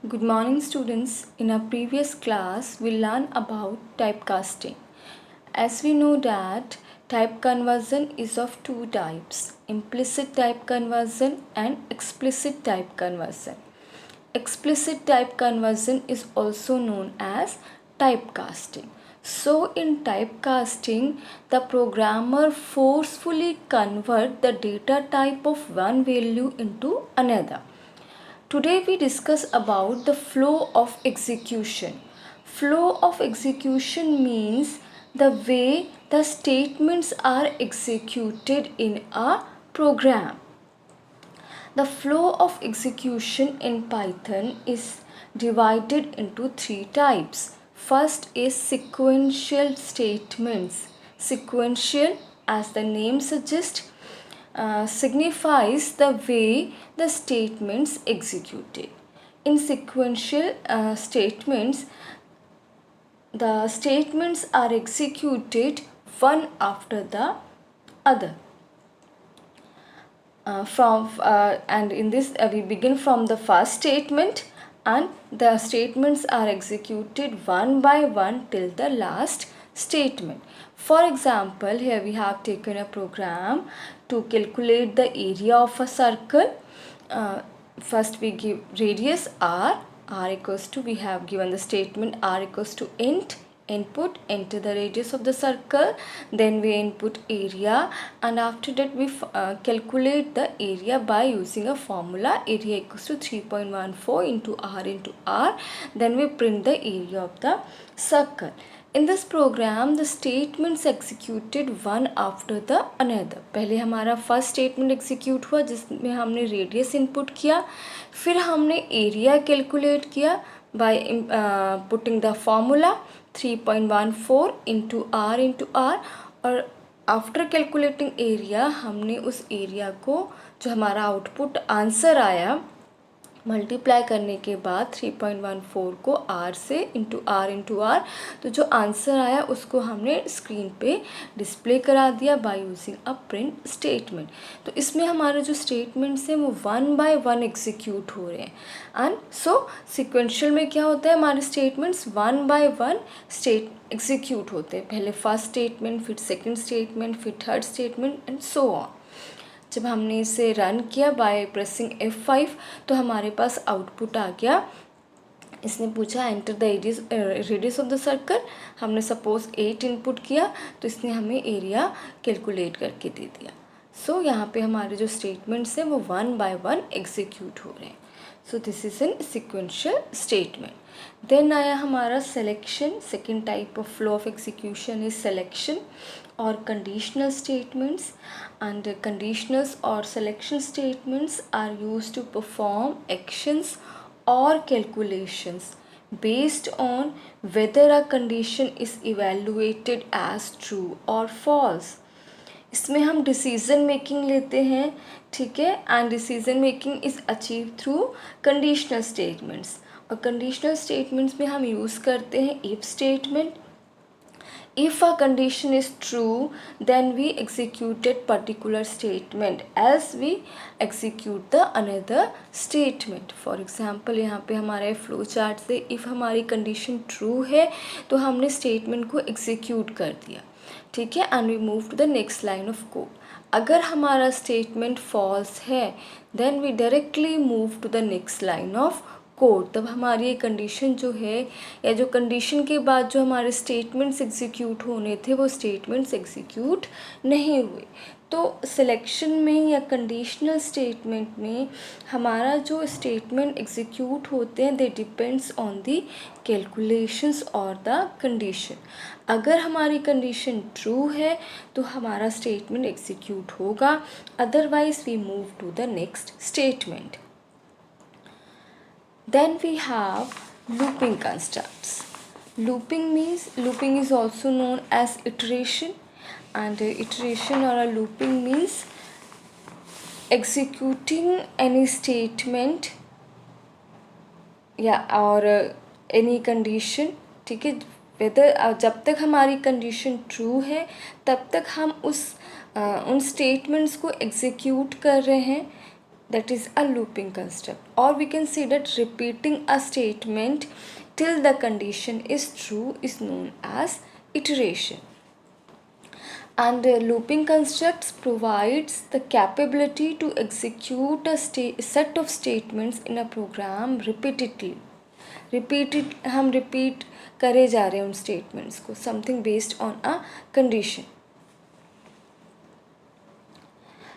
Good morning, students. In our previous class, we learned about typecasting. As we know that type conversion is of two types, implicit type conversion and explicit type conversion. Explicit type conversion is also known as typecasting. So in typecasting, the programmer forcefully convert the data type of one value into another. Today we discuss about the flow of execution. Flow of execution means the way the statements are executed in a program. The flow of execution in Python is divided into three types. First is sequential statements. Sequential, as the name suggests, signifies the way the statements executed. In sequential statements, the statements are executed one after the other. And in this we begin from the first statement, and the statements are executed one by one till the last statement. For example, here we have taken a program to calculate the area of a circle. First we give radius r equals to, we have given the statement r equals to int input, enter the radius of the circle, then we input area, and after that we calculate the area by using a formula, area equals to 3.14 into r, then we print the area of the circle. In this program, the statements executed one after the another. पहले हमारा first statement execute हुआ जिसमें हमने radius input किया, फिर हमने area calculate किया by putting the formula 3.14 into r, और आफ्टर कैलकुलेटिंग एरिया हमने उस एरिया को, जो हमारा आउटपुट आंसर आया, मल्टीप्लाई करने के बाद 3.14 को r से इंटू आर, तो जो आंसर आया उसको हमने स्क्रीन पे डिस्प्ले करा दिया by using a print statement. तो इसमें हमारे जो स्टेटमेंट्स हैं वो वन बाय वन एग्जीक्यूट हो रहे हैं. एंड सो सिक्वेंशियल में क्या होता है, हमारे statements one by one execute होते हैं. पहले फर्स्ट स्टेटमेंट, फिर सेकेंड स्टेटमेंट, फिर third statement and so on. जब हमने इसे रन किया बाय प्रेसिंग F5 तो हमारे पास आउटपुट आ गया. इसने पूछा enter the radius of the circle, हमने सपोज 8 इनपुट किया तो इसने हमें एरिया कैलकुलेट करके दे दिया. सो यहाँ पे हमारे जो स्टेटमेंट्स हैं वो वन बाय वन एग्जीक्यूट हो रहे हैं. So this is an sequential statement. Then आया हमारा selection. Second type of flow of execution is selection or conditional statements, and conditionals or selection statements are used to perform actions or calculations based on whether a condition is evaluated as true or false. इसमें हम decision making लेते हैं, ठीक है, and decision making is achieve through conditional statements. और conditional statements में हम use करते हैं if statement. If a condition is true, then we executed particular statement, else we execute the another statement. For example, यहाँ पे हमारे flow chart से if हमारी कंडीशन true है तो हमने स्टेटमेंट को एग्जीक्यूट कर दिया, ठीक है, and we move to the next line of code. अगर हमारा स्टेटमेंट फॉल्स है then we directly move to the next line of code. तब हमारी ये कंडीशन जो है, या जो कंडीशन के बाद जो हमारे स्टेटमेंट्स एग्जीक्यूट होने थे वो स्टेटमेंट्स एग्जीक्यूट नहीं हुए. तो सिलेक्शन में या कंडीशनल स्टेटमेंट में हमारा जो स्टेटमेंट एग्जीक्यूट होते हैं they depends on the calculations और द कंडीशन. अगर हमारी कंडीशन ट्रू है तो हमारा स्टेटमेंट एग्जीक्यूट होगा, otherwise we move to the next statement. Then we have looping constructs. Looping is also known as iteration, and iteration or a looping means executing any statement या और any condition, ठीक है, whether जब तक हमारी condition true है तब तक हम उन स्टेटमेंट्स को एग्जीक्यूट कर रहे हैं. that is a looping construct. Or we can say that repeating a statement till the condition is true is known as iteration. And looping constructs provides the capability to execute a set of statements in a program repeatedly. हम repeat करे जा रहे हैं उन statements को, something based on a condition.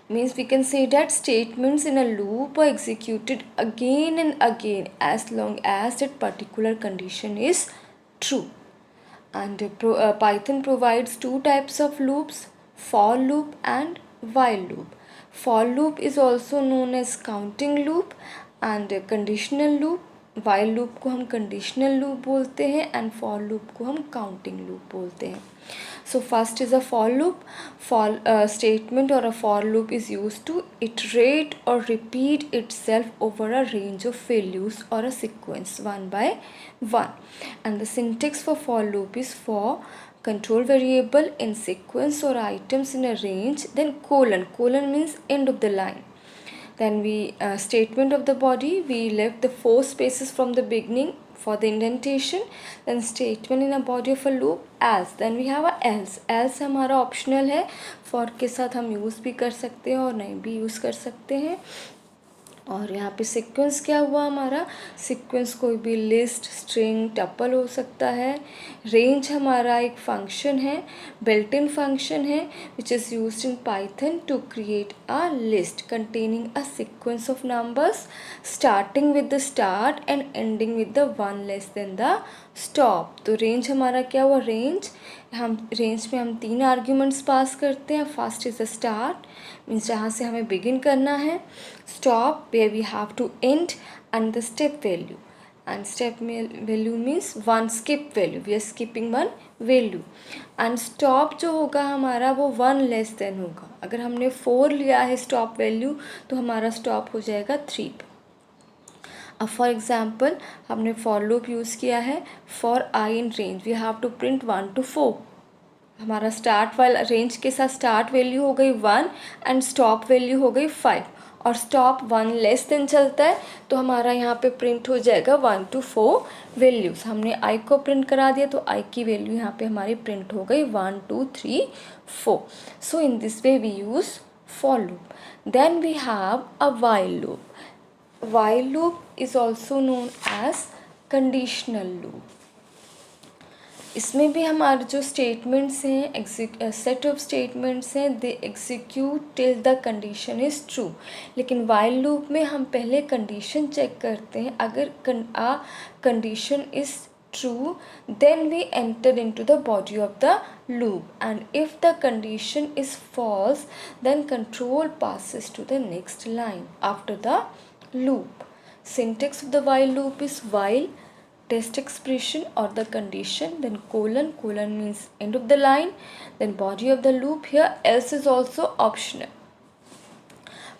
Means we can say that statements in a loop are executed again and again as long as that particular condition is true. And Python provides two types of loops, for loop and while loop. For loop is also known as counting loop and conditional loop. while loop को हम conditional loop बोलते हैं and for loop को हम counting loop बोलते हैं. So first is a for loop. For statement or a for loop is used to iterate or repeat itself over a range of values or a sequence one by one. And the syntax for loop is for control variable in sequence or items in a range, then colon. Colon means end of the line. Then we statement of the body, we left the 4 spaces from the beginning for the indentation. Then statement in a body of a loop, else. Then we have a else. Else हमारा optional है, for के साथ हम use भी कर सकते हैं और नहीं भी use कर सकते हैं. और यहाँ पे सीक्वेंस क्या हुआ हमारा, सीक्वेंस कोई भी लिस्ट, स्ट्रिंग, टपल हो सकता है. रेंज हमारा एक फंक्शन है, बिल्ट इन फंक्शन है which is used in Python to create a list containing a sequence of numbers starting with the start and ending with the one less than the stop. तो range हमारा क्या हुआ, range में हम 3 arguments pass करते हैं. First is the start means जहाँ से हमें बिगिन करना है, stop where we have to end, and the step value. And step value means one skip value, we are skipping one value. And stop जो होगा हमारा वो 1 लेस देन होगा. अगर हमने 4 लिया है stop value तो हमारा stop हो जाएगा 3 पे. अब फॉर एग्जाम्पल हमने फॉर लूप यूज़ किया है for i in range, we have to print 1 to 4. हमारा स्टार्ट वाला रेंज के साथ स्टार्ट वैल्यू हो गई 1 एंड स्टॉप वैल्यू हो गई 5 और स्टॉप 1 लेस देन चलता है तो हमारा यहाँ पे प्रिंट हो जाएगा 1 to 4 वैल्यूज़. हमने आई को प्रिंट करा दिया तो आई की वैल्यू यहाँ पे हमारी प्रिंट हो गई 1 2 3 4. So in this way we use for loop. Then we have a while loop. While loop is also known as conditional loop. इसमें भी हमारे जो स्टेटमेंट्स हैं, सेट ऑफ स्टेटमेंट्स हैं, they execute till the condition is true. लेकिन while loop में हम पहले कंडीशन चेक करते हैं. अगर condition is true, then we enter into the body of the loop, and if the condition is false then control passes to the next line after the loop. Syntax of the while loop is while, test expression or the condition, then colon means end of the line, then body of the loop. Here else is also optional.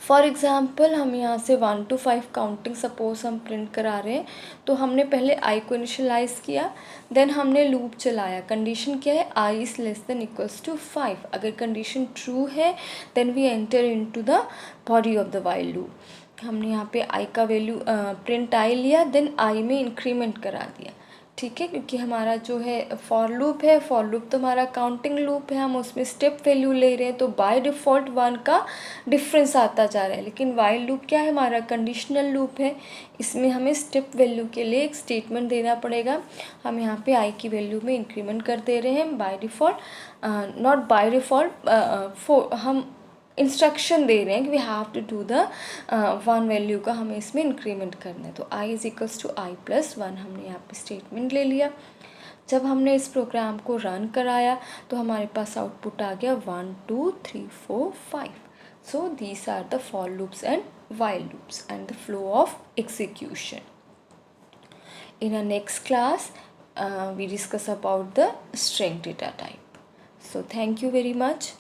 For example हम यहाँ से 1 to 5 counting suppose हम print करा रहे हैं तो हमने पहले आई को इनिशियलाइज़ किया, देन हमने लूप चलाया. कंडीशन क्या है, I is less than equals to 5. अगर कंडीशन ट्रू है then we enter into the body of the while loop. हमने यहाँ पे आई का वैल्यू प्रिंट आई लिया, देन आई में इंक्रीमेंट करा दिया. ठीक है, क्योंकि हमारा जो है फॉर लूप है, फॉर लूप तो हमारा काउंटिंग लूप है, हम उसमें स्टेप वैल्यू ले रहे हैं तो बाय डिफ़ॉल्ट 1 का डिफरेंस आता जा रहा है. लेकिन वाइल लूप क्या है, हमारा कंडीशनल लूप है, इसमें हमें स्टेप वैल्यू के लिए एक स्टेटमेंट देना पड़ेगा. हम यहाँ पे आई की वैल्यू में इंक्रीमेंट कर दे रहे हैं by default, not by default, हम इंस्ट्रक्शन दे रहे हैं कि we have to do the 1 value का हमें इसमें इंक्रीमेंट करना है. तो I is equals to I plus 1 हमने यहाँ पे स्टेटमेंट ले लिया. जब हमने इस प्रोग्राम को रन कराया तो हमारे पास आउटपुट आ गया 1 2 3 4 5. So these are the for loops and while loops and the flow of execution. In a next class we discuss about the string data type. So thank you very much.